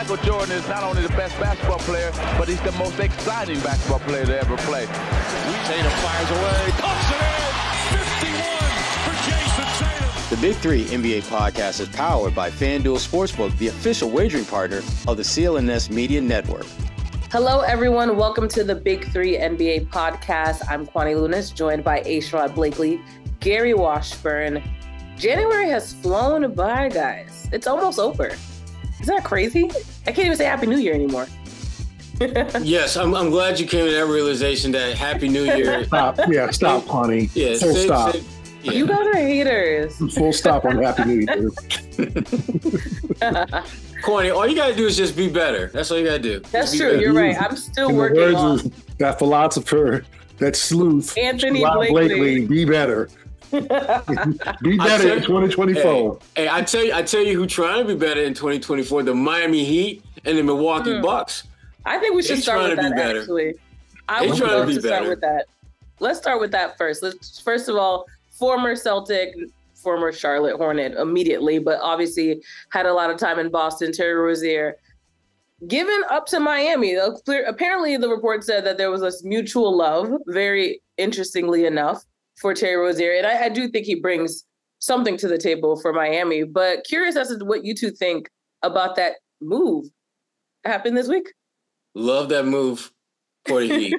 Michael Jordan is not only the best basketball player, but he's the most exciting basketball player to ever play. Tatum fires away, pumps it in, 51 for Jason Tatum. The Big Three NBA podcast is powered by FanDuel Sportsbook, the official wagering partner of the CLNS Media Network. Hello, everyone. Welcome to the Big Three NBA podcast. I'm Kwani Lunis, joined by Sherrod Blakely, Gary Washburn. January has flown by, guys. It's almost over. Isn't that crazy? I can't even say Happy New Year anymore. Yes, I'm glad you came to that realization that Happy New Year. Stop, Kwani. Yeah, Full stop. Yeah. You guys are haters. Full stop on Happy New Year. Kwani, all you got to do is just be better. That's all you got to do. That's true. You're right. I'm still working words on of that philosopher, that sleuth, Anthony Blakely. Be better. Be better in 2024. Hey, I tell you who's trying to be better in 2024, the Miami Heat and the Milwaukee Bucks. I think we should start with that, actually. I would love to start with that. Let's start with that first. First of all, former Celtic, former Charlotte Hornet immediately, but obviously had a lot of time in Boston, Terry Rozier. Given up to Miami, apparently the report said that there was a mutual love, very interestingly enough, for Terry Rozier. And I do think he brings something to the table for Miami, but curious as to what you two think about that move that happened this week. Love that move for the Heat.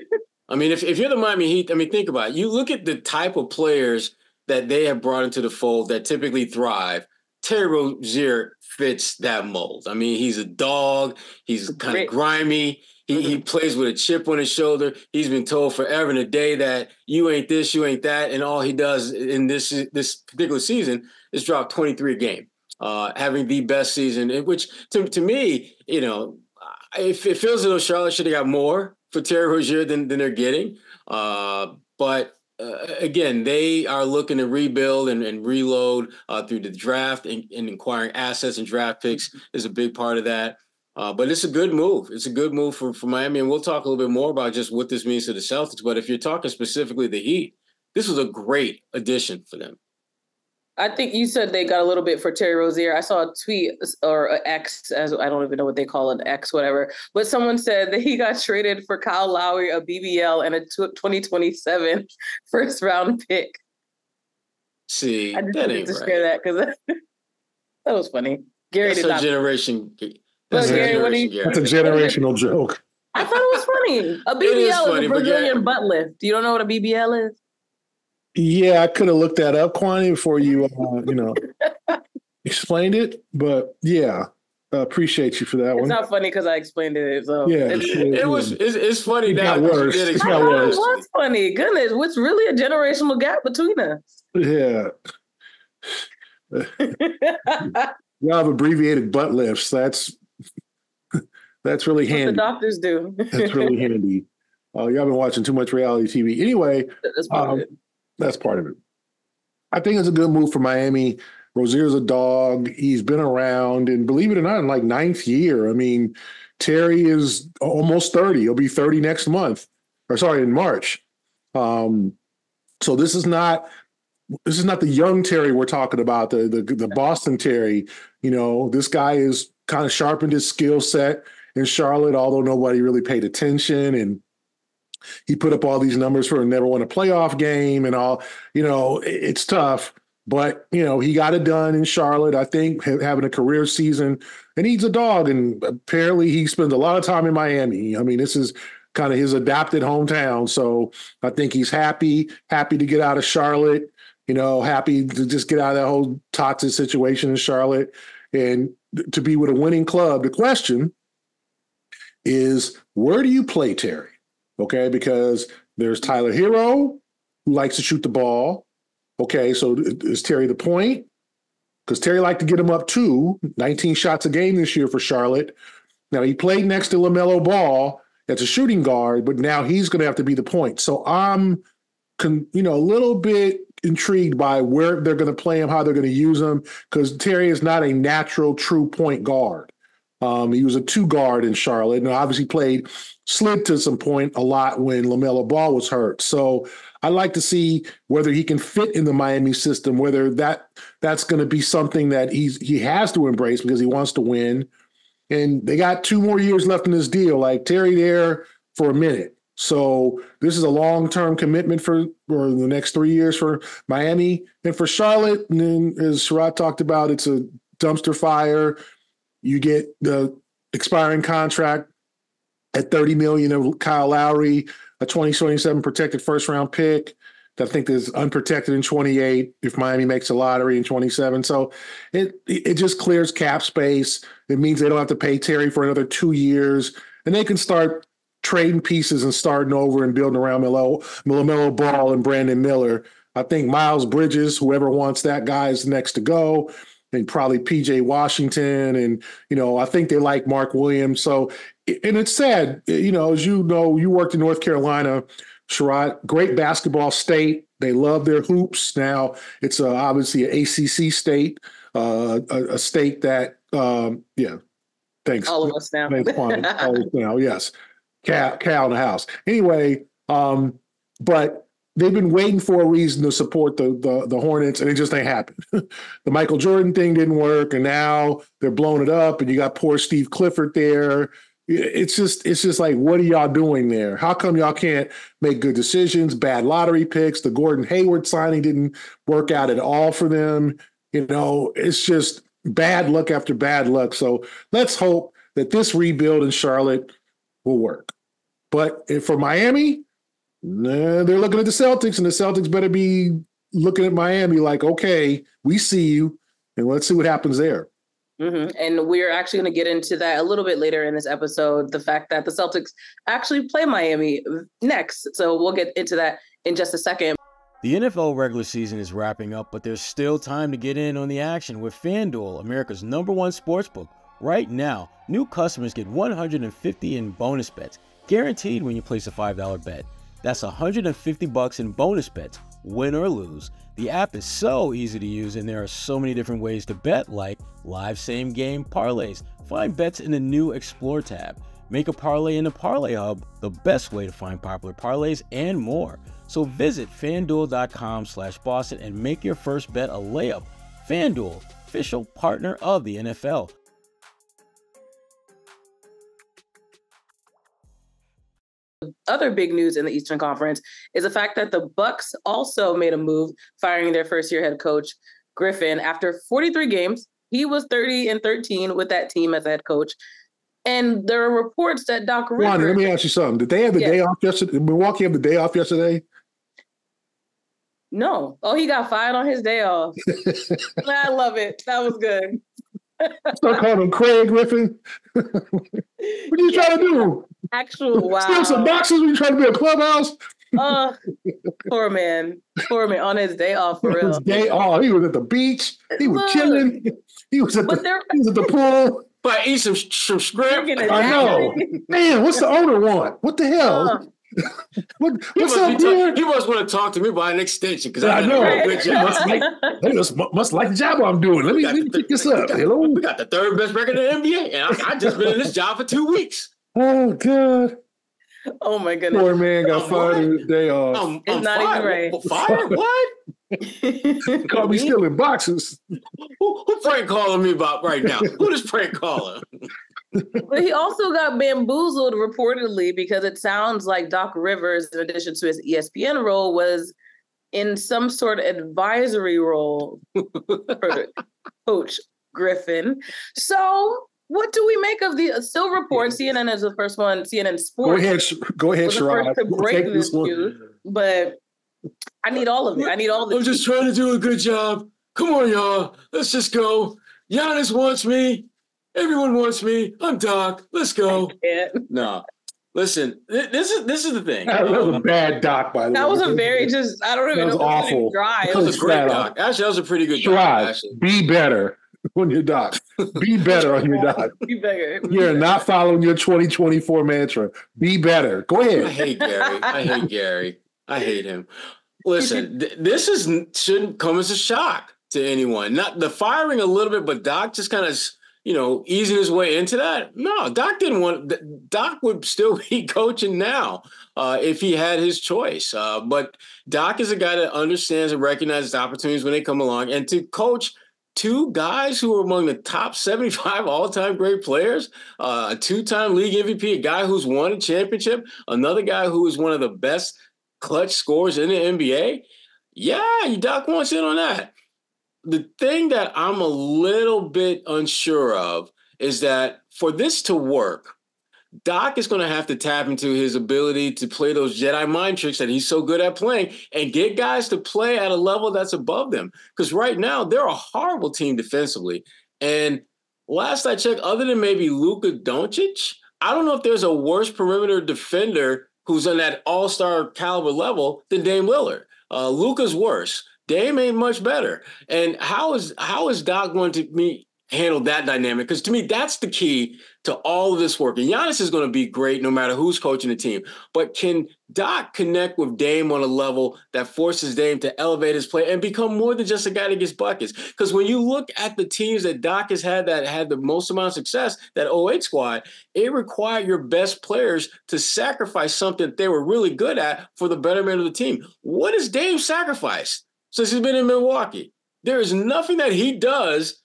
I mean, if you're the Miami Heat, I mean, think about it. You look at the type of players that they have brought into the fold that typically thrive. Terry Rozier fits that mold. I mean, he's a dog. He's kind of grimy. He plays with a chip on his shoulder. He's been told forever and a day that you ain't this, you ain't that. And all he does in this particular season is drop 23 a game, having the best season, which to me, you know, it feels as though Charlotte should have got more for Terry Rozier than they're getting. But again, they are looking to rebuild and reload through the draft and acquiring assets and draft picks is a big part of that. But it's a good move. It's a good move for Miami. And we'll talk a little bit more about just what this means to the Celtics. But if you're talking specifically the Heat, this was a great addition for them. I think you said they got a little bit for Terry Rozier. I saw a tweet or an X, as I don't even know what they call it, X, whatever. But someone said that he got traded for Kyle Lowry, a BBL, and a 2027 first round pick. See, I just that wanted ain't to right. share that because that was funny. Gary That's did not. Generation. That's Gary, what do you? That's a generational joke. I thought it was funny. A BBL is a Brazilian butt lift. Do you don't know what a BBL is? Yeah, I could have looked that up, Kwani, before you, explained it. But yeah, appreciate you for that one. It's not funny because I explained it. So yeah, it's funny now. It got worse. It was funny. Goodness, what's really a generational gap between us? Yeah. Y'all have abbreviated butt lifts. That's really handy. What the doctors do. That's really handy. Y'all been watching too much reality TV. Anyway, that's part of it. I think it's a good move for Miami. Rozier's a dog. He's been around, and believe it or not, in like 9th year. I mean, Terry is almost 30. He'll be 30 next month, in March. So this is not the young Terry we're talking about, the Boston Terry. You know, this guy is kind of sharpened his skill set in Charlotte, although nobody really paid attention. And he put up all these numbers for never won a playoff game and all. You know, it's tough. But, you know, he got it done in Charlotte, I think, having a career season. And he's a dog. And apparently he spends a lot of time in Miami. I mean, this is kind of his adopted hometown. So I think he's happy to get out of Charlotte. You know, happy to just get out of that whole toxic situation in Charlotte and to be with a winning club. The question is, where do you play Terry? Okay, because there's Tyler Hero, who likes to shoot the ball. Okay, so is Terry the point? Because Terry liked to get him up too. 19 shots a game this year for Charlotte. Now, he played next to LaMelo Ball as a shooting guard, but now he's going to have to be the point. So I'm, a little bit intrigued by where they're going to play him, how they're going to use him, because Terry is not a natural true point guard. He was a 2 guard in Charlotte and obviously slid to some point a lot when LaMelo Ball was hurt. So I'd like to see whether he can fit in the Miami system, whether that's going to be something that he has to embrace because he wants to win. and they got 2 more years left in this deal. Like Terry there for a minute. So this is a long-term commitment for the next 3 years for Miami and for Charlotte. And then, as Sherrod talked about, it's a dumpster fire. You get the expiring contract at $30 million of Kyle Lowry, a 2027 protected first-round pick that I think is unprotected in 28 if Miami makes a lottery in 27. So it just clears cap space. It means they don't have to pay Terry for another 2 years, and they can start trading pieces and starting over and building around LaMelo Ball and Brandon Miller. I think Miles Bridges, whoever wants that guy, is next to go, and probably PJ Washington. And, I think they like Mark Williams. So, and it's sad, as you know, you worked in North Carolina, Sherrod, great basketball state. They love their hoops. Now it's obviously an ACC state, a state that, thanks. All of us now. Thanks, Kwani. All of us now, yes. Cal in the house. Anyway, but they've been waiting for a reason to support the Hornets, and it just ain't happened. The Michael Jordan thing didn't work, and now they're blowing it up, and you got poor Steve Clifford there. It's just like, what are y'all doing there? How come y'all can't make good decisions? Bad lottery picks. The Gordon Hayward signing didn't work out at all for them. It's just bad luck after bad luck. So let's hope that this rebuild in Charlotte will work. But for Miami, they're looking at the Celtics, and the Celtics better be looking at Miami like, okay, we see you, and let's see what happens there. Mm-hmm. And we're actually going to get into that a little bit later in this episode, the fact that the Celtics actually play Miami next. So we'll get into that in just a second. The NFL regular season is wrapping up, but there's still time to get in on the action with FanDuel, America's #1 sportsbook. Right now, new customers get $150 in bonus bets, guaranteed when you place a $5 bet. That's $150 in bonus bets, win or lose. The app is so easy to use, and there are so many different ways to bet, like live same-game parlays. Find bets in the new Explore tab. Make a parlay in the Parlay Hub, the best way to find popular parlays, and more. So visit FanDuel.com/Boston and make your first bet a layup. FanDuel, official partner of the NFL. Other big news in the Eastern Conference is the fact that the Bucks also made a move, firing their first-year head coach, Griffin. After 43 games, he was 30-13 with that team as head coach. And there are reports that Doc Rivers... Ron, let me ask you something. Did they have the day off yesterday? Did Milwaukee have the day off yesterday? No. Oh, he got fired on his day off. I love it. That was good. Start calling him Craig Griffin. What are you trying to do? Actual wow. Steal some boxes when you trying to be a clubhouse? Poor man on his day off, for real. His day off. He was at the beach. He was chilling. He was at the pool. But eat some shrimp. I know. Man, what's the owner want? What the hell? What's up here? He must want to talk to me about an extension because I know. A good job. They must like the job I'm doing. Let me pick this up. We got the third best record in the NBA, and I just been in this job for 2 weeks. Oh, God. Oh, my goodness. Poor man got fired on his day off. It's not even right. Fired? What? Caught me stealing boxes. Who prank calling me about right now? Who does prank calling? But he also got bamboozled reportedly because it sounds like Doc Rivers, in addition to his ESPN role, was in some sort of advisory role for Coach Griffin. So what do we make of the still report? CNN is the first one. CNN Sports. Go ahead, Sherrod. To break this news, but I need all of it. I need all of it. I'm just trying to do a good job. Come on, y'all. Let's just go. Giannis wants me. Everyone wants me. I'm Doc. Let's go. No. Listen, this is the thing. That was a bad doc, by the way. That was a very I don't even know. That was awful. Dry. That was a great doc. Actually, that was a pretty good doc. Be better on your doc. Be better on your doc. Be better. You're not following your 2024 mantra. Be better. Go ahead. I hate Gary. I hate him. Listen, this shouldn't come as a shock to anyone. Not the firing a little bit, but Doc just kind of, easing his way into that. No, Doc would still be coaching now if he had his choice. But Doc is a guy that understands and recognizes opportunities when they come along. And to coach two guys who are among the top 75 all-time great players, a two-time league MVP, a guy who's won a championship, another guy who is one of the best clutch scorers in the NBA. Yeah, Doc wants in on that. The thing that I'm a little bit unsure of is that for this to work, Doc is going to have to tap into his ability to play those Jedi mind tricks that he's so good at playing and get guys to play at a level that's above them. Because right now, they're a horrible team defensively. And last I checked, other than maybe Luka Doncic, I don't know if there's a worse perimeter defender who's on that all-star caliber level than Dame Lillard. Luka's worse. Dame ain't much better. And how is Doc going to handle that dynamic? Because to me, that's the key to all of this work. And Giannis is going to be great no matter who's coaching the team. But can Doc connect with Dame on a level that forces Dame to elevate his play and become more than just a guy that gets buckets? Because when you look at the teams that Doc has had that had the most amount of success, that 08 squad, it required your best players to sacrifice something they were really good at for the betterment of the team. What has Dame sacrificed since he's been in Milwaukee? There is nothing that he does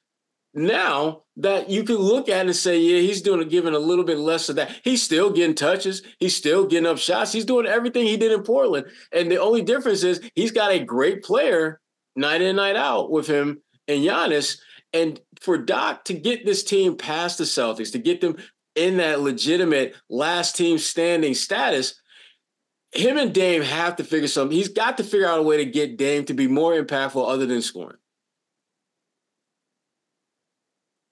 now that you can look at and say, yeah, he's giving a little bit less of that. He's still getting touches. He's still getting up shots. He's doing everything he did in Portland. And the only difference is he's got a great player night in, night out with him and Giannis. And for Doc to get this team past the Celtics, to get them in that legitimate last team standing status, him and Dame have to figure something. He's got to figure out a way to get Dame to be more impactful other than scoring.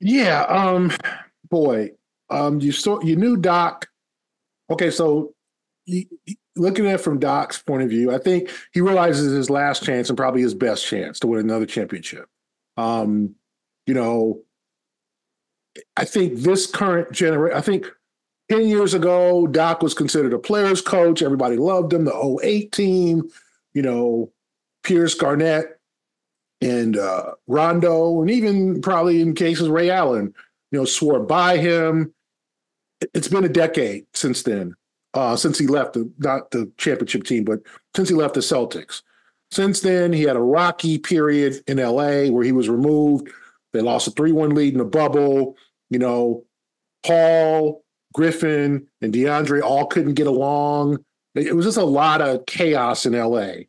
Yeah, you knew Doc. Okay, so looking at it from Doc's point of view, I think he realizes his last chance and probably his best chance to win another championship. I think this current generation, I think 10 years ago, Doc was considered a player's coach. Everybody loved him. The 08 team, Pierce, Garnett, and Rondo, and even probably in cases Ray Allen, swore by him. It's been a decade since then, since he left, not the championship team, but since he left the Celtics. Since then, he had a rocky period in LA where he was removed. They lost a 3-1 lead in the bubble. Paul, Griffin, and DeAndre all couldn't get along. It was just a lot of chaos in LA.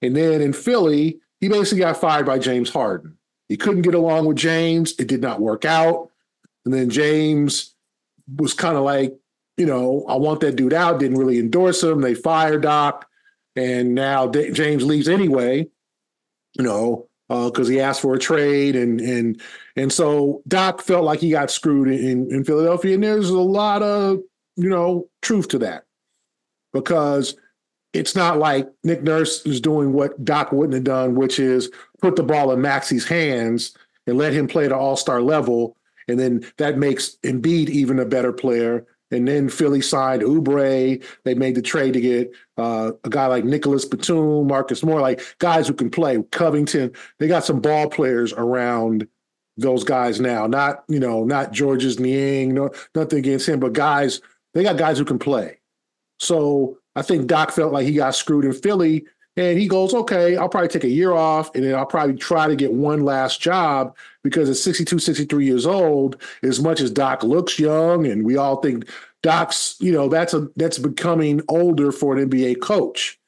And then in Philly, he basically got fired by James Harden. He couldn't get along with James. It did not work out. And then James was kind of like, I want that dude out, didn't really endorse him. They fired Doc. And now James leaves anyway, because he asked for a trade. And so Doc felt like he got screwed in Philadelphia. And there's a lot of, truth to that. Because it's not like Nick Nurse is doing what Doc wouldn't have done, which is put the ball in Maxi's hands and let him play at an all-star level. And then that makes Embiid even a better player. And then Philly signed Oubre. They made the trade to get a guy like Nicholas Batum, Marcus Moore, like guys who can play. Covington. They got some ball players around those guys now. Not Georges Niang, nothing against him, but guys, they got guys who can play. So I think Doc felt like he got screwed in Philly, and he goes, okay, I'll probably take a year off, and then I'll probably try to get one last job, because at 62, 63 years old, as much as Doc looks young, and we all think Doc's, that's becoming older for an NBA coach.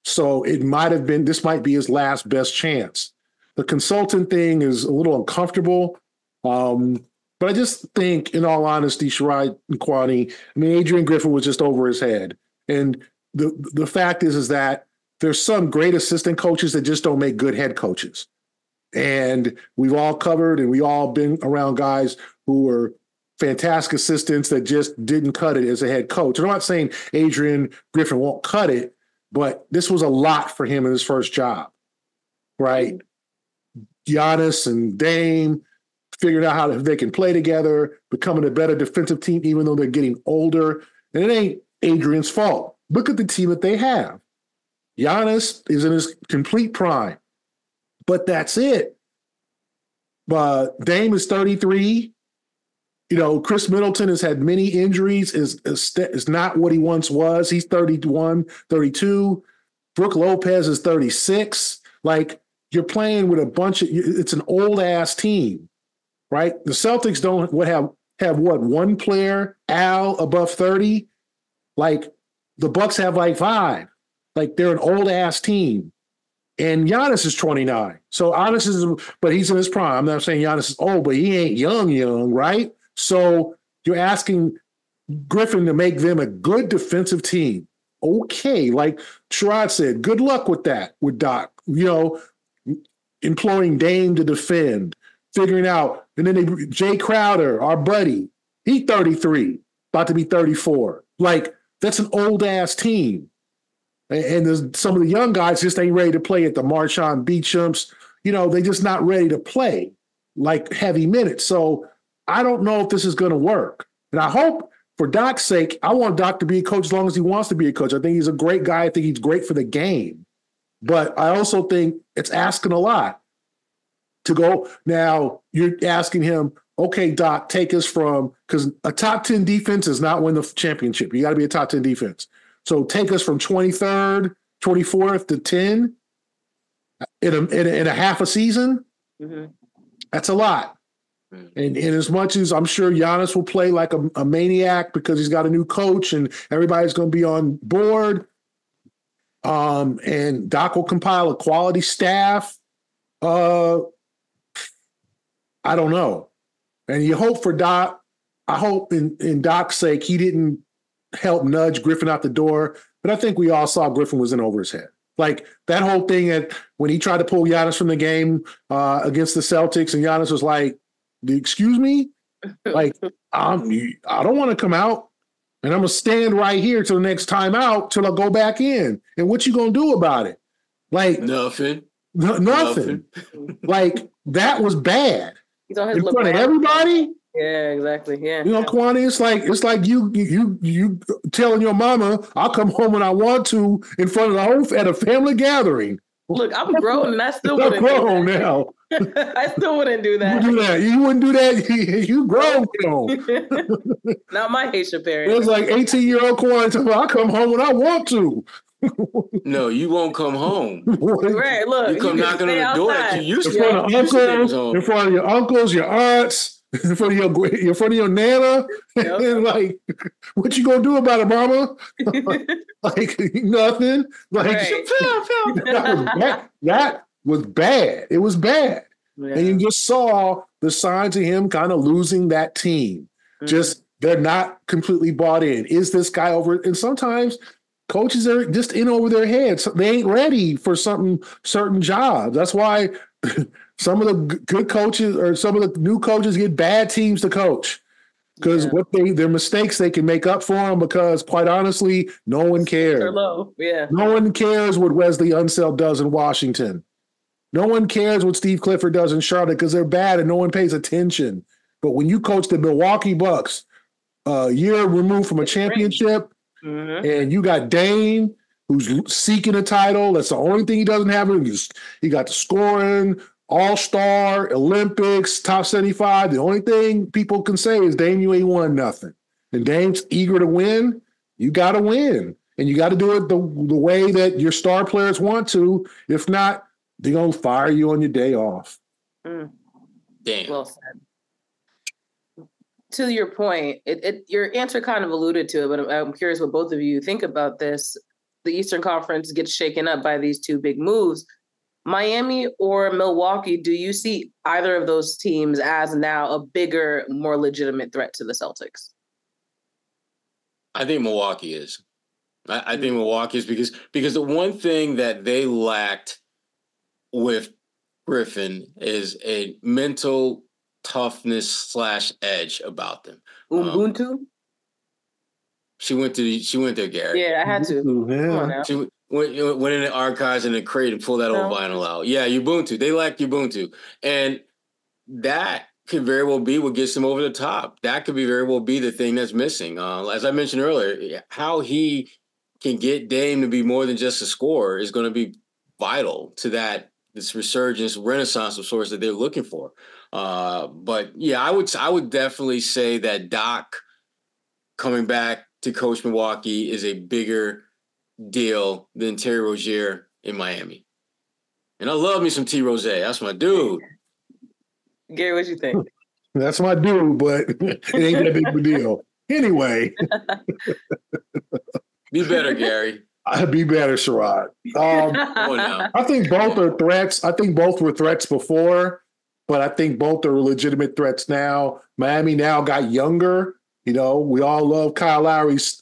So this might be his last best chance. The consultant thing is a little uncomfortable. But I just think, in all honesty, Sherrod and Kwani, Adrian Griffin was just over his head. And the fact is that there's some great assistant coaches that just don't make good head coaches. And we've all covered and we all been around guys who were fantastic assistants that just didn't cut it as a head coach. And I'm not saying Adrian Griffin won't cut it, but this was a lot for him in his first job, right? Giannis and Dame figuring out how they can play together, becoming a better defensive team, even though they're getting older. And it ain't Adrian's fault. Look at the team that they have. Giannis is in his complete prime, but that's it. But Dame is 33. Chris Middleton has had many injuries, is not what he once was. He's 31, 32. Brooke Lopez is 36. Like, you're playing with a bunch of, it's an old ass team, right? The Celtics don't have what, one player, Al, above 30? Like the Bucks have like 5. Like they're an old ass team. And Giannis is 29. So but he's in his prime. I'm not saying Giannis is old, but he ain't young, right? So you're asking Griffin to make them a good defensive team. Okay, like Sherrod said, good luck with that, with Doc. Employing Dame to defend, figuring out, and then Jay Crowder, our buddy, he's 33, about to be 34. Like, that's an old-ass team. And there's some of the young guys just ain't ready to play at the Marshawn Beachamps. They just not ready to play like heavy minutes. So I don't know if this is going to work. And I hope, for Doc's sake, I want Doc to be a coach as long as he wants to be a coach. I think he's a great guy. I think he's great for the game. But I also think it's asking a lot to go. Now, you're asking him, okay, Doc, take us from, because a top 10 defense is not win the championship. You got to be a top 10 defense. So take us from 23rd, 24th to 10 in a half a season. Mm-hmm. That's a lot. And as much as I'm sure Giannis will play like a maniac because he's got a new coach and everybody's going to be on board, and Doc will compile a quality staff, I don't know. And you hope for Doc. I hope in Doc's sake he didn't help nudge Griffin out the door. But I think we all saw Griffin was in over his head. Like that whole thing when he tried to pull Giannis from the game against the Celtics, and Giannis was like, excuse me? Like, I don't want to come out, and I'm going to stand right here till the next time out till I go back in. And what you going to do about it? Like, nothing. Nothing. Like, that was bad. He's on his in front of everybody? Yeah, exactly. Yeah. Kwani, it's like you telling your mama, I'll come home when I want to in front of the whole at a family gathering. Look, I'm grown and I still wouldn't do that. I'm grown now. I still wouldn't do that. You wouldn't do that. You grown. Not my Haitian parents. It's like 18-year-old Kwani. I'll come home when I want to. No, you won't come home. Right, look. You come knocking on the door that you used to. In front of your uncles, your aunts. In front of your nana, yep. And like, what you gonna do about it, mama? like nothing. Like right. that was bad. It was bad, yeah. And you just saw the signs of him kind of losing that team. Mm-hmm. Just they're not completely bought in. Is this guy over? And sometimes coaches are just in over their heads. They ain't ready for certain jobs. That's why. Some of the good coaches or some of the new coaches get bad teams to coach because their mistakes they can make up for them because, quite honestly, no one cares. They're low. Yeah. No one cares what Wesley Unseld does in Washington. No one cares what Steve Clifford does in Charlotte because they're bad and no one pays attention. But when you coach the Milwaukee Bucks, a year removed from a championship, and you got Dame, who's seeking a title, that's the only thing he doesn't have. He got the scoring. All-Star, Olympics, top 75. The only thing people can say is, Dame, you ain't won nothing. And Dame's eager to win. You got to win. And you got to do it the way that your star players want to. If not, they're going to fire you on your day off. Damn. Well said. To your point, your answer kind of alluded to it, but I'm curious what both of you think about this. The Eastern Conference gets shaken up by these two big moves. Miami or Milwaukee, do you see either of those teams as now a bigger, more legitimate threat to the Celtics? I think Milwaukee is. I think Milwaukee is because the one thing that they lacked with Griffin is a mental toughness / edge about them. Ubuntu? She went there, Gary. Yeah, I had to. Come on now. She went in the archives in the crate and pulled that old vinyl out. Yeah, Ubuntu. They lack Ubuntu. And that could very well be what gets them over the top. That could very well be the thing that's missing. As I mentioned earlier, how he can get Dame to be more than just a scorer is going to be vital to this resurgence, renaissance of sorts that they're looking for. But yeah, I would definitely say that Doc coming back to coach Milwaukee is a bigger deal than Terry Rozier in Miami. And I love me some T. Rozier. That's my dude. Gary, what you think? That's my dude, but it ain't that big of a deal. Anyway. Be better, Gary. I'd be better, Sherrod. I think both are threats. I think both were threats before, but I think both are legitimate threats now. Miami now got younger. You know, we all love Kyle Lowry's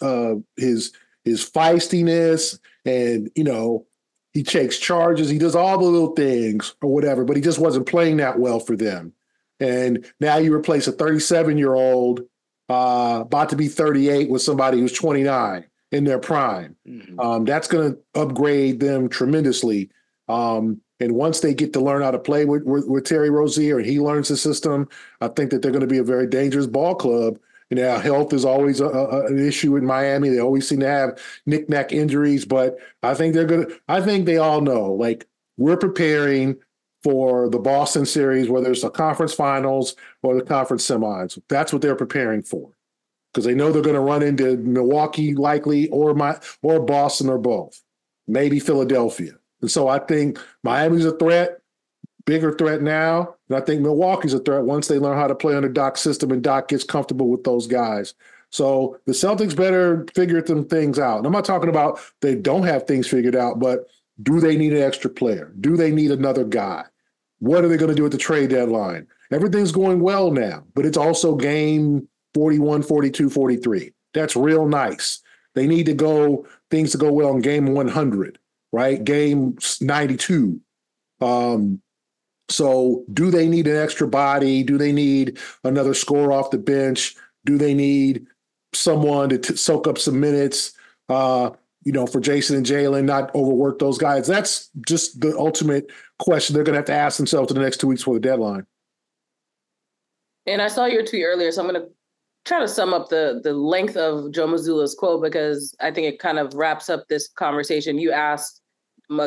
his feistiness, and you know, he takes charges. He does all the little things or whatever, but he just wasn't playing that well for them. And now you replace a 37-year-old about to be 38 with somebody who's 29 in their prime. Mm-hmm. That's going to upgrade them tremendously. And once they get to learn how to play with Terry Rozier and he learns the system, I think that they're going to be a very dangerous ball club. You know, health is always an issue in Miami. They always seem to have knick-knack injuries, but I think they all know, like, we're preparing for the Boston series, whether it's the conference finals or the conference semis. That's what they're preparing for, because they know they're going to run into Milwaukee likely or Boston or both, maybe Philadelphia. And so I think Miami's a threat, bigger threat now, and I think Milwaukee's a threat once they learn how to play under Doc's system and Doc gets comfortable with those guys. So the Celtics better figure some things out. And I'm not talking about they don't have things figured out, but do they need an extra player? Do they need another guy? What are they going to do at the trade deadline? Everything's going well now, but it's also game 41, 42, 43. That's real nice. They need things to go well in game 100, right? Game 92. So do they need an extra body? Do they need another scorer off the bench? Do they need someone to soak up some minutes, for Jason and Jalen, not overwork those guys? That's just the ultimate question they're going to have to ask themselves in the next 2 weeks before the deadline. And I saw your tweet earlier, so I'm going to try to sum up the length of Joe Mazzulla's quote, because I think it kind of wraps up this conversation. You asked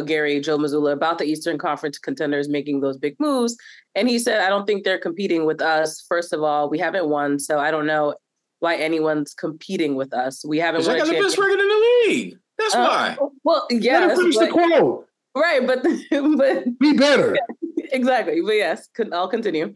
Gary, Joe Mazzulla, about the Eastern Conference contenders making those big moves. And he said, I don't think they're competing with us. First of all, we haven't won, so I don't know why anyone's competing with us. We haven't won. I got the best record in the league. That's why. Well, yeah. Let him finish the quote. Right, but be better. Yeah, exactly. But yes, I'll continue.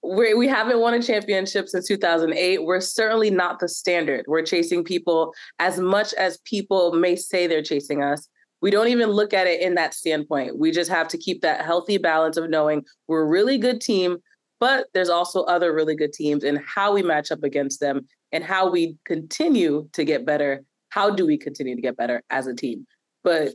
We haven't won a championship since 2008. We're certainly not the standard. We're chasing people as much as people may say they're chasing us. We don't even look at it in that standpoint. We just have to keep that healthy balance of knowing we're a really good team, but there's also other really good teams, and how we match up against them and how we continue to get better. How do we continue to get better as a team? But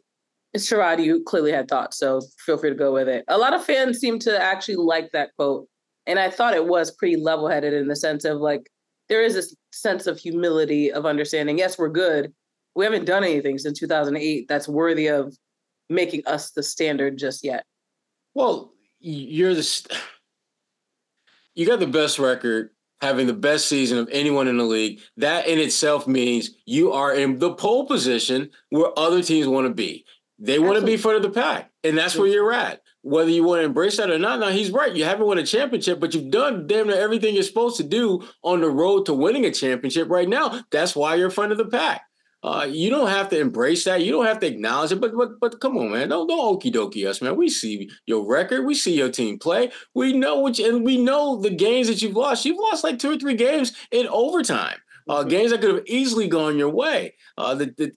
Sherrod, you clearly had thoughts, so feel free to go with it. A lot of fans seem to actually like that quote. And I thought it was pretty level-headed in the sense of, like, there is this sense of humility of understanding, yes, we're good. We haven't done anything since 2008 that's worthy of making us the standard just yet. Well, you got the best record, having the best season of anyone in the league. That in itself means you are in the pole position where other teams want to be. They want to be front of the pack, and that's where you're at. Whether you want to embrace that or not, now he's right. You haven't won a championship, but you've done damn near everything you're supposed to do on the road to winning a championship right now. That's why you're front of the pack. You don't have to embrace that. You don't have to acknowledge it. But come on, man. Don't okie dokie us, man. We see your record. We see your team play. We know and we know the games that you've lost. You've lost like 2 or 3 games in overtime. Games that could have easily gone your way. The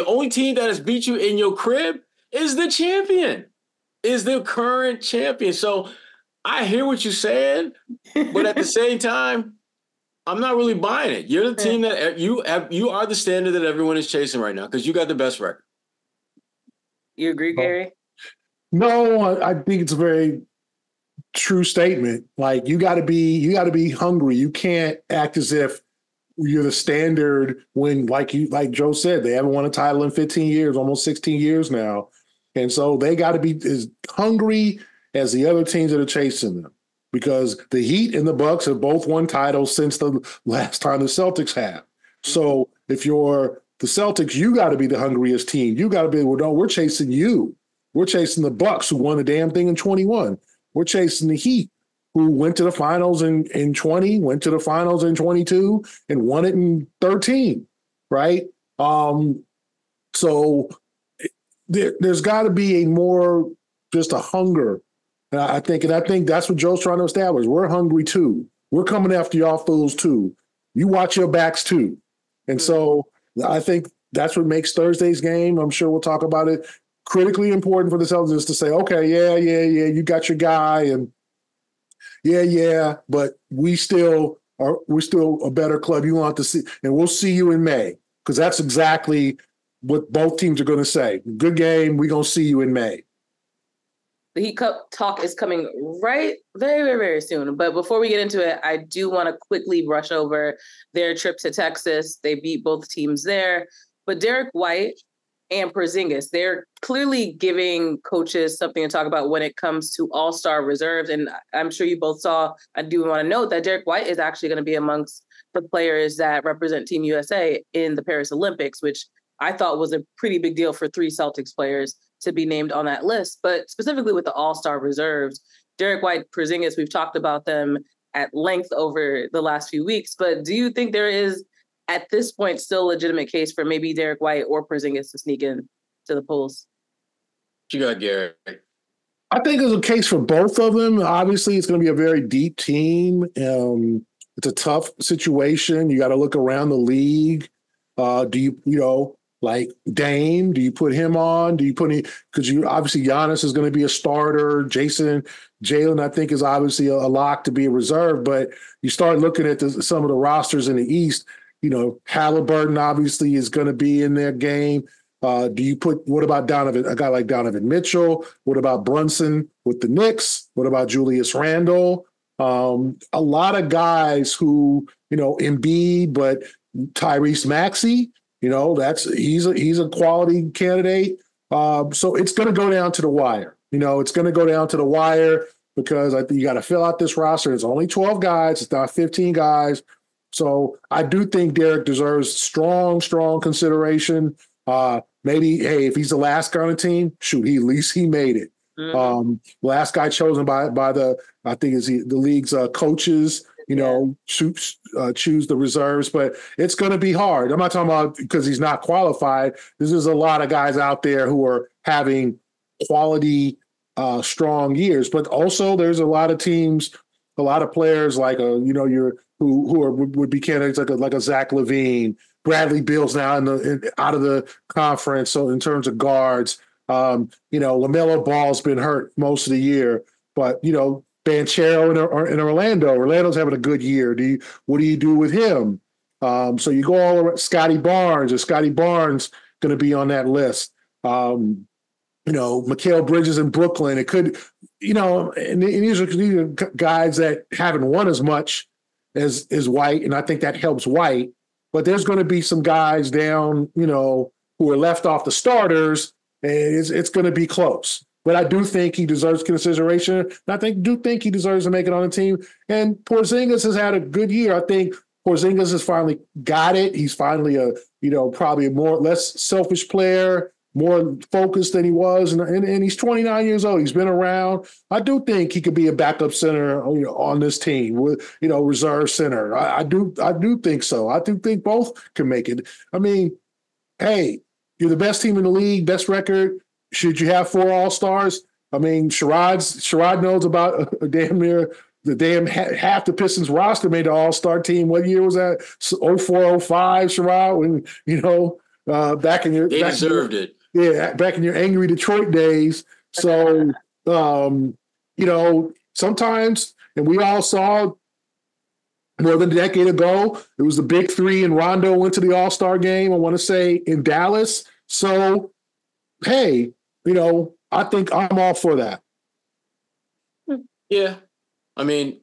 only team that has beat you in your crib is the champion. Is the current champion. So I hear what you're saying, but at the same time, I'm not really buying it. You're the team that you are the standard that everyone is chasing right now because you got the best record. You agree, Gary? No, I think it's a very true statement. Like, you got to be hungry. You can't act as if you're the standard when, like Joe said, they haven't won a title in 15 years, almost 16 years now. And so they got to be as hungry as the other teams that are chasing them, because the Heat and the Bucks have both won titles since the last time the Celtics have. So if you're the Celtics, you got to be the hungriest team. You got to be, well, no, we're chasing you. We're chasing the Bucks, who won the damn thing in 21. We're chasing the Heat, who went to the finals in 20, went to the finals in 22, and won it in 13, right? So there's got to be just a hunger. And I think that's what Joe's trying to establish. We're hungry too. We're coming after y'all fools too. You watch your backs too. And so I think that's what makes Thursday's game. I'm sure we'll talk about it. Critically important for the Celtics to say, okay, yeah, you got your guy, and but we're still a better club. You want to see, and we'll see you in May, because that's exactly what both teams are going to say. Good game. We're going to see you in May. The Heat Cup talk is coming right very, very, very soon. But before we get into it, I do want to quickly brush over their trip to Texas. They beat both teams there. But Derrick White and Porzingis, they're clearly giving coaches something to talk about when it comes to all-star reserves. And I'm sure you both saw, I do want to note that Derrick White is actually going to be amongst the players that represent Team USA in the Paris Olympics, which I thought was a pretty big deal for 3 Celtics players to be named on that list. But specifically with the all-star reserves, Derrick White, Porzingis, we've talked about them at length over the last few weeks. But do you think there is, at this point, still a legitimate case for maybe Derrick White or Porzingis to sneak in to the polls? You got Garrett. I think there's a case for both of them. Obviously, it's going to be a very deep team. It's a tough situation. You got to look around the league. Like Dame, do you put him on? Do you put any? Because obviously Giannis is going to be a starter. Jalen, I think, is obviously a lock to be a reserve. But you start looking at some of the rosters in the East. Halliburton obviously is going to be in their game. What about Donovan? A guy like Donovan Mitchell? What about Brunson with the Knicks? What about Julius Randle? A lot of guys who, Embiid, but Tyrese Maxey. He's a quality candidate. So it's going to go down to the wire. It's going to go down to the wire because I think you got to fill out this roster. It's only 12 guys. It's not 15 guys. So I do think Derrick deserves strong consideration. Maybe, hey, if he's the last guy on the team, at least he made it. Mm-hmm. Last guy chosen by the league's coaches. Choose the reserves, but it's going to be hard. I'm not talking about because he's not qualified. There's a lot of guys out there who are having quality, strong years, but also there's a lot of teams, a lot of players like would be candidates like a Zach LaVine, Bradley Beal's now out of the conference. So in terms of guards, LaMelo Ball's been hurt most of the year, but Banchero in Orlando. Orlando's having a good year. What do you do with him? So you go all around. Scotty Barnes. Is Scotty Barnes going to be on that list? Mikal Bridges in Brooklyn. It could, and these are guys that haven't won as much as White, and I think that helps White. But there's going to be some guys down, who are left off the starters, and it's going to be close. But I do think he deserves consideration. And I do think he deserves to make it on the team. And Porzingis has had a good year. I think Porzingis has finally got it. He's finally probably a less selfish player, more focused than he was. And he's 29 years old. He's been around. I do think he could be a backup center on this team with, reserve center. I do think so. I do think both can make it. I mean, hey, you're the best team in the league, best record. Should you have 4 All-Stars? I mean, Sherrod knows about half the Pistons roster made the All-Star team. What year was that? 04, 05, Sherrod, when, back in your... They deserved it. Yeah, back in your angry Detroit days. So, sometimes, and we all saw more than a decade ago, it was the big 3 and Rondo went to the All-Star game, I want to say, in Dallas. So, hey, I think I'm all for that. Yeah. I mean,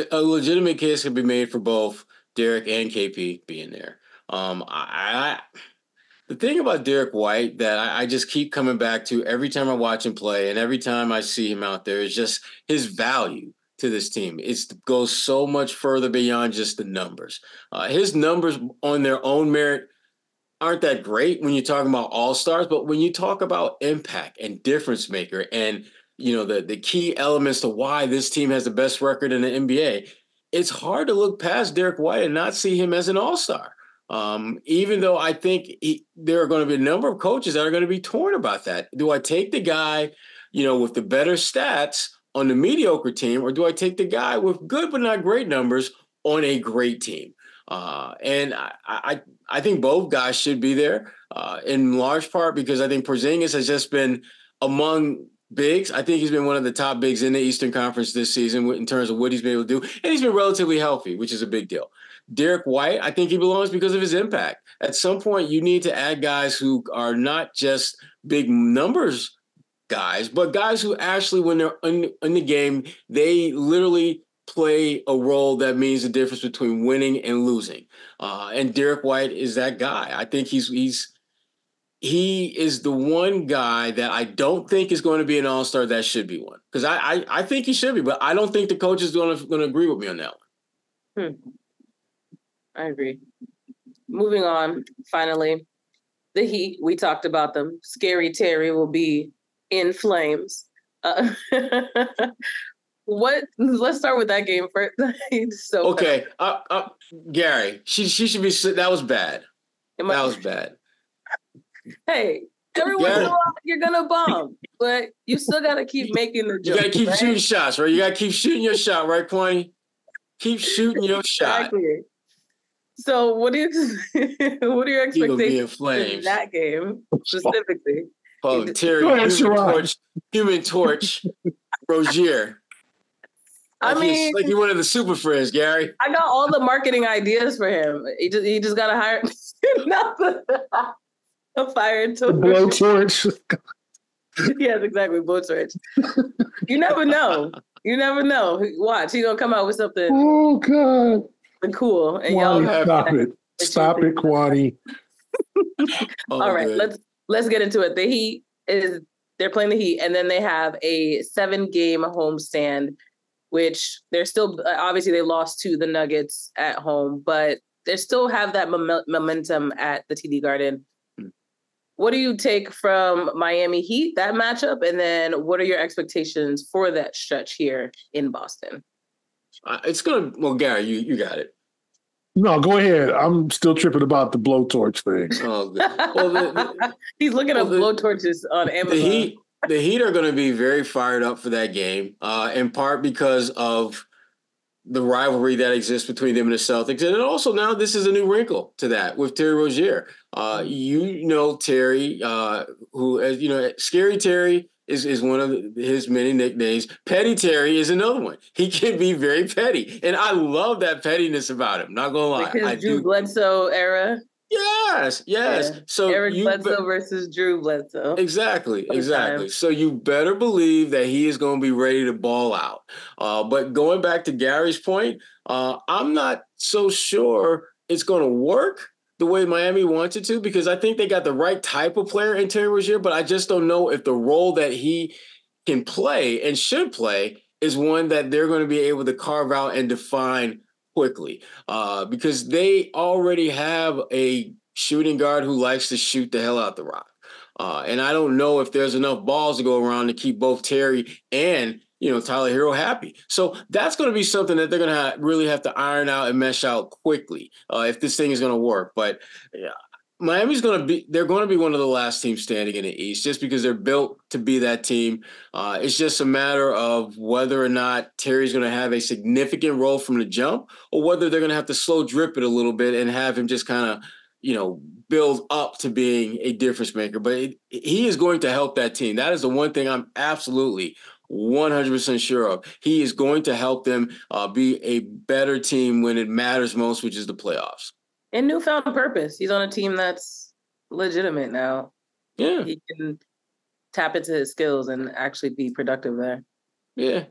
a legitimate case could be made for both Derrick and KP being there. The thing about Derrick White that I just keep coming back to every time I watch him play and every time I see him out there is just his value to this team. It goes so much further beyond just the numbers. His numbers on their own merit aren't that great when you're talking about all-stars, but when you talk about impact and difference maker and, the key elements to why this team has the best record in the NBA, it's hard to look past Derrick White and not see him as an all-star. Even though I think there are going to be a number of coaches that are going to be torn about that. Do I take the guy, with the better stats on the mediocre team, or do I take the guy with good but not great numbers on a great team? And I think both guys should be there in large part because I think Porzingis has just been among bigs. I think he's been one of the top bigs in the Eastern Conference this season in terms of what he's been able to do. And he's been relatively healthy, which is a big deal. Derrick White, I think he belongs because of his impact. At some point, you need to add guys who are not just big numbers guys, but guys who actually, when they're in the game, they literally play a role that means the difference between winning and losing. And Derrick White is that guy. I think he is the one guy that I don't think is going to be an all-star that should be one. Because I think he should be, but I don't think the coach is going to agree with me on that one. I agree. Moving on, finally, the Heat. We talked about them. Scary Terry will be in flames. Let's start with that game first. Okay. Gary, she should be. That was bad. That was bad. Hey, every once in a while you're gonna bomb, but you still gotta keep making the jump. You gotta keep shooting shots, right? You gotta keep shooting your shot, right, Kwani? Keep shooting your shot. Exactly. So, what are your expectations in that game specifically? Terry, Human Torch, Rozier. Like you're one of the super friends, Gary. I got all the marketing ideas for him. He just got to hire a fire torch. Blowtorch. Yes, exactly. Blowtorch. You never know. Watch, he's gonna come out with something. Oh God. Cool. And Kwani, stop it, Kwani. All right, let's get into it. The Heat they're playing the Heat, and then they have a 7-game homestand, which they're still obviously they lost to the Nuggets at home, but they still have that momentum at the TD Garden. What do you take from Miami Heat, that matchup, and then what are your expectations for that stretch here in Boston? Gary, you got it. No, go ahead. I'm still tripping about the blowtorch thing. Oh, well, he's looking up blowtorches on Amazon. The Heat are going to be very fired up for that game, in part because of the rivalry that exists between them and the Celtics. And also now this is a new wrinkle to that with Terry Rozier. Terry, who, as Scary Terry is one of his many nicknames. Petty Terry is another one. He can be very petty. And I love that pettiness about him. Not going to lie. Like his Drew Bledsoe era. Yes. Yeah. So Eric Bledsoe versus Drew Bledsoe. Exactly. So you better believe that he is going to be ready to ball out. But going back to Gary's point, I'm not so sure it's going to work the way Miami wants it to, because I think they got the right type of player in Terry Rozier, but I just don't know if the role that he can play and should play is one that they're going to be able to carve out and define quickly, because they already have a shooting guard who likes to shoot the hell out the rock. And I don't know if there's enough balls to go around to keep both Terry and, Tyler Hero happy. So that's going to be something that they're going to really have to iron out and mesh out quickly if this thing is going to work. But Miami's they're going to be one of the last teams standing in the East just because they're built to be that team. It's just a matter of whether or not Terry's going to have a significant role from the jump, or whether they're going to have to slow drip it a little bit and have him just kind of, build up to being a difference maker. But he is going to help that team. That is the one thing I'm absolutely 100% sure of. He is going to help them be a better team when it matters most, which is the playoffs. And newfound purpose. He's on a team that's legitimate now. Yeah. He can tap into his skills and actually be productive there. Yeah.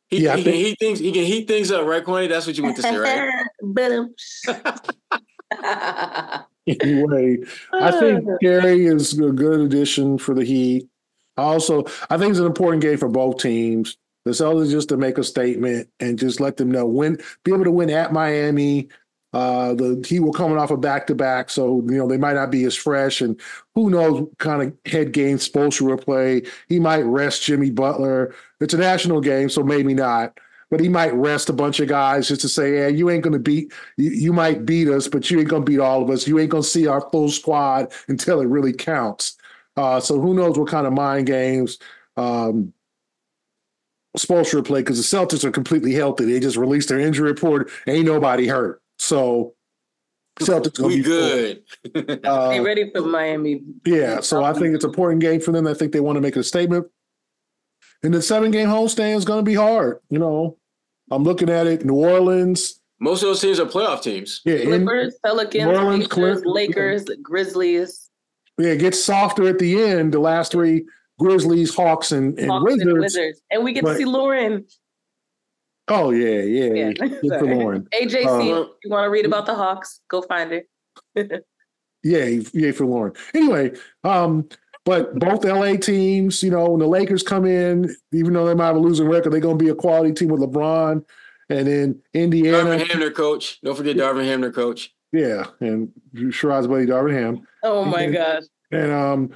He can heat things up, right, Kwani? That's what you want to say, right? Anyway, I think Terry is a good addition for the Heat. I think it's an important game for both teams. The Celtics just to make a statement and just let them know be able to win at Miami. The Heat were coming off a back-to-back, so they might not be as fresh, and who knows kind of head game Spoelstra will play. He might rest Jimmy Butler. It's a national game, so maybe not. but he might rest a bunch of guys just to say, yeah, you ain't going to you might beat us, but you ain't going to beat all of us. You ain't going to see our full squad until it really counts. So who knows what kind of mind games Spoelstra play, because the Celtics are completely healthy. They just released their injury report. Ain't nobody hurt. So Celtics going to be good. Be ready for Miami. Yeah, so I think it's an important game for them. I think they want to make a statement. And the 7-game homestand is going to be hard. You know, I'm looking at it. New Orleans. Most of those teams are playoff teams. Yeah, Clippers, Pelicans, Lakers, Grizzlies. Yeah, it gets softer at the end. The last three, Grizzlies, Hawks, and Wizards. And we get to see Lauren. Oh, yeah. Good for Lauren. AJC, you want to read about the Hawks? Go find her. Yeah, for Lauren. Anyway, but both LA teams, you know, when the Lakers come in, even though they might have a losing record, they're going to be a quality team with LeBron. And then Indiana. Darvin Ham, their coach. Don't forget Darvin Ham, their coach. Yeah, and Sherrod's buddy, Darvin Ham. Oh, my gosh. And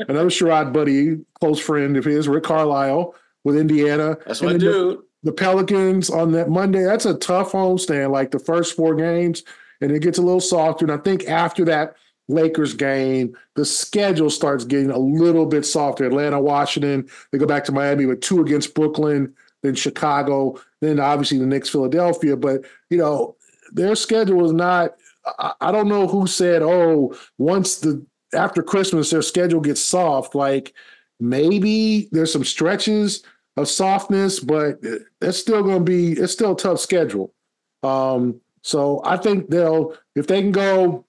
another Sherrod buddy, close friend of his, Rick Carlisle with Indiana. That's my dude. The Pelicans on that Monday, that's a tough homestand, like the first 4 games, and it gets a little softer. And I think after that Lakers game, the schedule starts getting a little bit softer. Atlanta, Washington, they go back to Miami with 2 against Brooklyn, then Chicago, then obviously the Knicks, Philadelphia. But, you know, their schedule is not – I don't know who said, after Christmas their schedule gets soft. Like maybe there's some stretches – of softness, but it's still going to be, it's still a tough schedule. So I think if they can go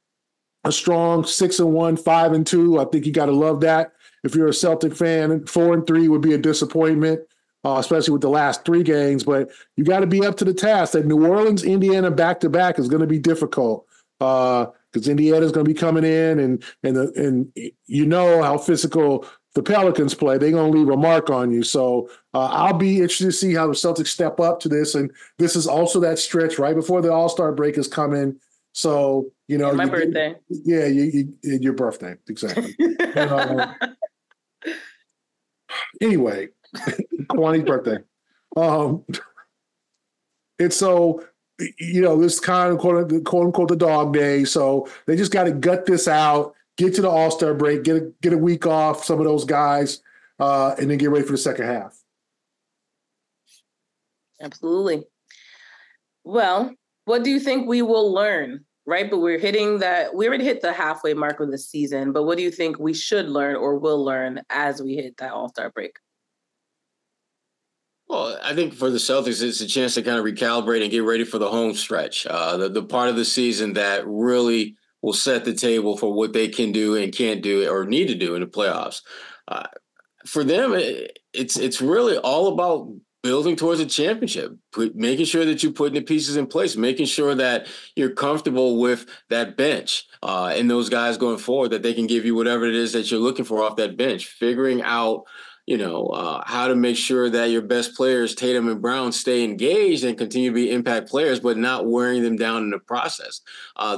a strong 6-1, 5-2, I think you got to love that. If you're a Celtic fan, 4-3 would be a disappointment, especially with the last 3 games, but you got to be up to the task. That New Orleans, Indiana back-to-back is going to be difficult because Indiana is going to be coming in and you know how physical the Pelicans play. They're going to leave a mark on you. So I'll be interested to see how the Celtics step up to this. And this is also that stretch right before the All-Star break is coming. So, you know. My birthday. Your birthday. Exactly. Anyway, Kwani's birthday. It's so, you know, this kind of quote unquote the dog day. So they just got to gut this out. Get to the All-Star break, get a week off, some of those guys, and then get ready for the second half. Absolutely. Well, what do you think we will learn, right? But we already hit the halfway mark of the season, but what do you think we should learn or will learn as we hit that All-Star break? Well, I think for the Celtics, it's a chance to kind of recalibrate and get ready for the home stretch, the part of the season that really – will set the table for what they can do and can't do or need to do in the playoffs. For them, it's really all about building towards a championship, making sure that you're putting the pieces in place, making sure that you're comfortable with that bench and those guys going forward, that they can give you whatever it is that you're looking for off that bench, figuring out how to make sure that your best players, Tatum and Brown, stay engaged and continue to be impact players, but not wearing them down in the process.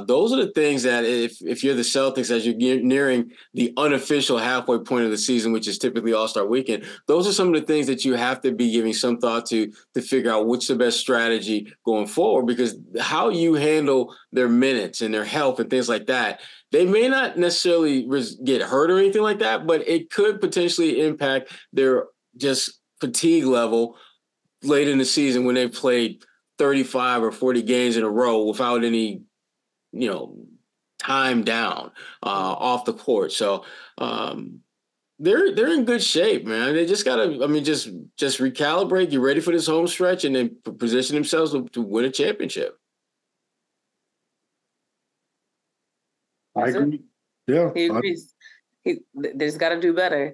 Those are the things that if you're the Celtics, as you're nearing the unofficial halfway point of the season, which is typically All-Star weekend, those are some of the things that you have to be giving some thought to figure out what's the best strategy going forward, because how you handle their minutes and their health and things like that, they may not necessarily get hurt or anything like that, but it could potentially impact their just fatigue level late in the season when they played 35 or 40 games in a row without any, time down off the court. So they're in good shape, man. They just gotta, just recalibrate, get ready for this home stretch, and then position themselves to win a championship. I agree. Yeah. He agrees. They just got to do better.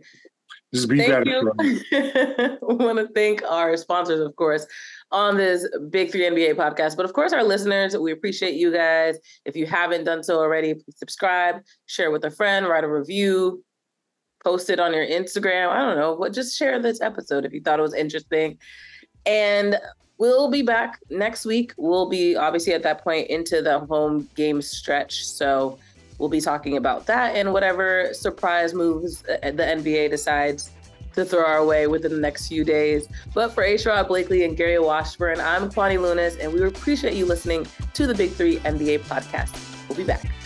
Just be better. I want to thank our sponsors, of course, on this Big 3 NBA podcast. But of course, our listeners, we appreciate you guys. If you haven't done so already, please subscribe, share with a friend, write a review, post it on your Instagram. I don't know. Just share this episode if you thought it was interesting. And we'll be back next week. We'll be obviously at that point into the home game stretch. So we'll be talking about that and whatever surprise moves the NBA decides to throw our way within the next few days. But for Sherrod Blakely and Gary Washburn, I'm Kwani Lunis, and we appreciate you listening to the Big 3 NBA podcast. We'll be back.